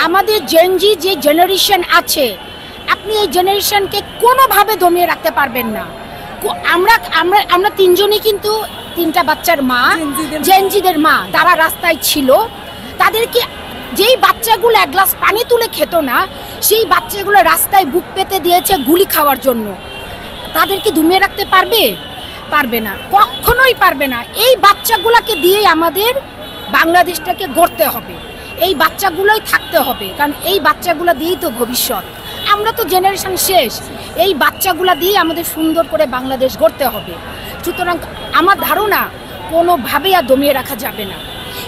আমাদের জেনজি যে জেনারেশন আছে, আপনি এই জেনারেশনকে কোনোভাবে দমিয়ে রাখতে পারবেন না। আমরা আমরা আমরা তিনজনই কিন্তু তিনটা বাচ্চার মা, জেনজিদের মা। তারা রাস্তায় ছিল, তাদেরকে যেই বাচ্চাগুলো এক গ্লাস পানি তুলে খেত না, সেই বাচ্চাগুলো রাস্তায় বুক পেতে দিয়েছে গুলি খাওয়ার জন্য। তাদেরকে দমিয়ে রাখতে পারবে? পারবে না, কখনোই পারবে না। এই বাচ্চাগুলোকে দিয়েই আমাদের বাংলাদেশটাকে গড়তে হবে, এই বাচ্চাগুলোই থাকতে হবে, কারণ এই বাচ্চাগুলো দিয়েই তো ভবিষ্যৎ। আমরা তো জেনারেশন শেষ, এই বাচ্চাগুলো দিয়ে আমাদের সুন্দর করে বাংলাদেশ গড়তে হবে। সুতরাং আমার ধারণা কোনোভাবেই আর দমিয়ে রাখা যাবে না,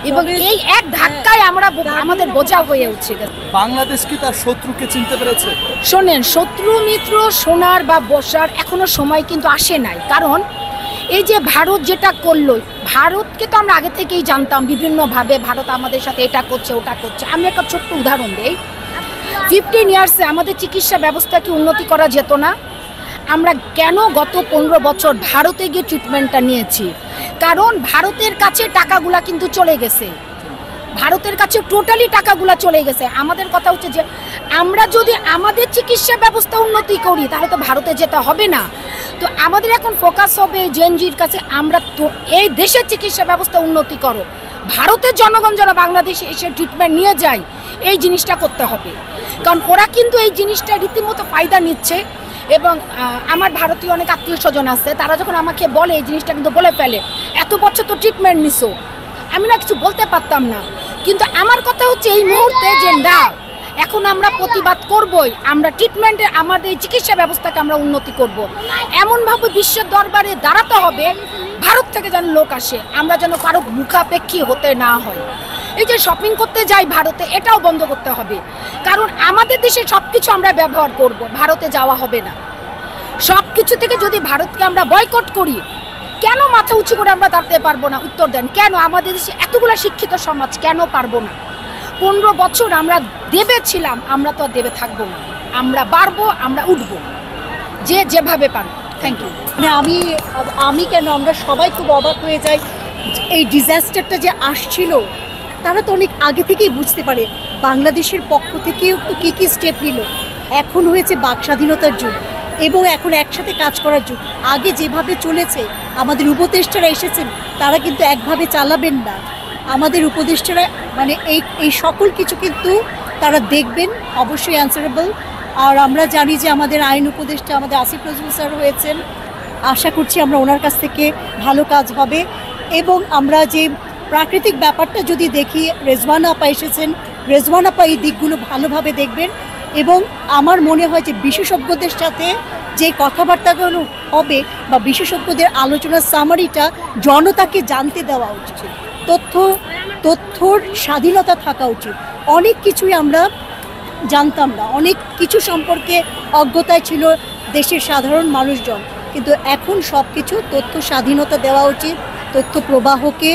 এবং এই এক ধাক্কায় আমরা আমাদের বোঝা হয়ে উঠছে। বাংলাদেশ কি তার শত্রুকে চিনতে পেরেছে? শোনেন, শত্রু মিত্র শোনার বা বসার এখনো সময় কিন্তু আসে নাই। কারণ এই যে ভারত যেটা করলো, ভারতকে তো আমরা আগে থেকেই জানতাম বিভিন্নভাবে ভারত আমাদের সাথে এটা করছে ওটা করছে। আমি একটা ছোট্ট উদাহরণ দিই। 15 ইয়ার্সে আমাদের চিকিৎসা ব্যবস্থাকে উন্নতি করা যেত না? আমরা কেন গত 15 বছর ভারতে গিয়ে ট্রিটমেন্টটা নিয়েছি? কারণ ভারতের কাছে টাকাগুলা কিন্তু চলে গেছে, ভারতের কাছে টোটালি টাকাগুলা চলে গেছে। আমাদের কথা হচ্ছে যে আমরা যদি আমাদের চিকিৎসা ব্যবস্থা উন্নতি করি তাহলে তো ভারতে যেতে হবে না। তো আমাদের এখন ফোকাস হবে জেনজির কাছে, আমরা তো এই দেশের চিকিৎসা ব্যবস্থা উন্নতি করো, ভারতের জনগণ যারা বাংলাদেশে এসে ট্রিটমেন্ট নিয়ে যায় এই জিনিসটা করতে হবে। কারণ ওরা কিন্তু এই জিনিসটা রীতিমতো ফায়দা নিচ্ছে। এবং আমার ভারতীয় অনেক আত্মীয় স্বজন আছে, তারা যখন আমাকে বলে এই জিনিসটা কিন্তু বলে ফেলে, এত বছর তো ট্রিটমেন্ট নিছো। আমি না কিছু বলতে পারতাম না, কিন্তু আমার কথা হচ্ছে এই মুহূর্তে যে না, এখন আমরা প্রতিবাদ করবই, আমরা ট্রিটমেন্টে আমাদের চিকিৎসা ব্যবস্থাকে আমরা উন্নতি করব। এমনভাবে বিশ্বের দরবারে দাঁড়াতে হবে ভারত থেকে যেন লোক আসে, আমরা যেন কারো মুখাপেক্ষী হতে না হয়। এই যে শপিং করতে যাই ভারতে, এটাও বন্ধ করতে হবে। কারণ আমাদের দেশে সব কিছু আমরা ব্যবহার করব, ভারতে যাওয়া হবে না। সব কিছু থেকে যদি ভারতকে আমরা বয়কট করি, কেন মাথা উঁচু করে আমরা দাঁড়াতে পারবো না? উত্তর দেন, কেন আমাদের দেশে এতগুলো শিক্ষিত সমাজ কেন পারবো না? 15 বছর আমরা দেবে ছিলাম, আমরা তো দেবে থাকবো না। আমরা বাড়বো, আমরা উঠবো, যে যেভাবে পারবো। Thank you. আমি কেন, আমরা সবাই খুব অবাক হয়ে যাই। এই ডিজাস্টারটা যে আসছিল, তারা তো অনেক আগে থেকেই বুঝতে পারে। বাংলাদেশের পক্ষ থেকেও তো কী স্টেপ নিল। এখন হয়েছে বাক স্বাধীনতার যুগ, এবং এখন একসাথে কাজ করার যুগ। আগে যেভাবে চলেছে, আমাদের উপদেষ্টারা এসেছেন, তারা কিন্তু একভাবে চালাবেন না। আমাদের উপদেষ্টারা মানে এই সকল কিছু কিন্তু তারা দেখবেন, অবশ্যই অ্যান্সারেবল। আর আমরা জানি যে আমাদের আইন উপদেষ্টা আমাদের আসিফ নজরুল স্যার হয়েছেন, আশা করছি আমরা ওনার কাছ থেকে ভালো কাজ হবে। এবং আমরা যে প্রাকৃতিক ব্যাপারটা যদি দেখি, রেজওয়ানা আপা এসেছেন, রেজওয়ানা আপা এই দিকগুলো ভালোভাবে দেখবেন। এবং আমার মনে হয় যে বিশেষজ্ঞদের সাথে যে কথাবার্তাগুলো হবে বা বিশেষজ্ঞদের আলোচনার সামারিটা জনতাকে জানতে দেওয়া উচিত। তথ্যর স্বাধীনতা থাকা উচিত। অনেক কিছুই আমরা জানতাম না, অনেক কিছু সম্পর্কে অজ্ঞতায় ছিল দেশের সাধারণ মানুষজন, কিন্তু এখন সব কিছু তথ্য স্বাধীনতা দেওয়া উচিত। তথ্য প্রবাহকে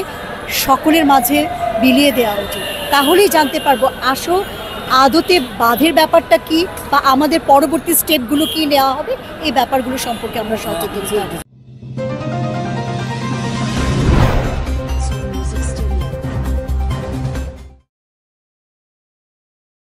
সকলের মাঝে বিলিয়ে দেওয়া উচিত, তাহলেই জানতে পারবো আদতে বাঁধের ব্যাপারটা কি, বা আমাদের পরবর্তী স্টেপগুলো কি নেওয়া হবে, এই ব্যাপারগুলো সম্পর্কে আমরা সচেতন।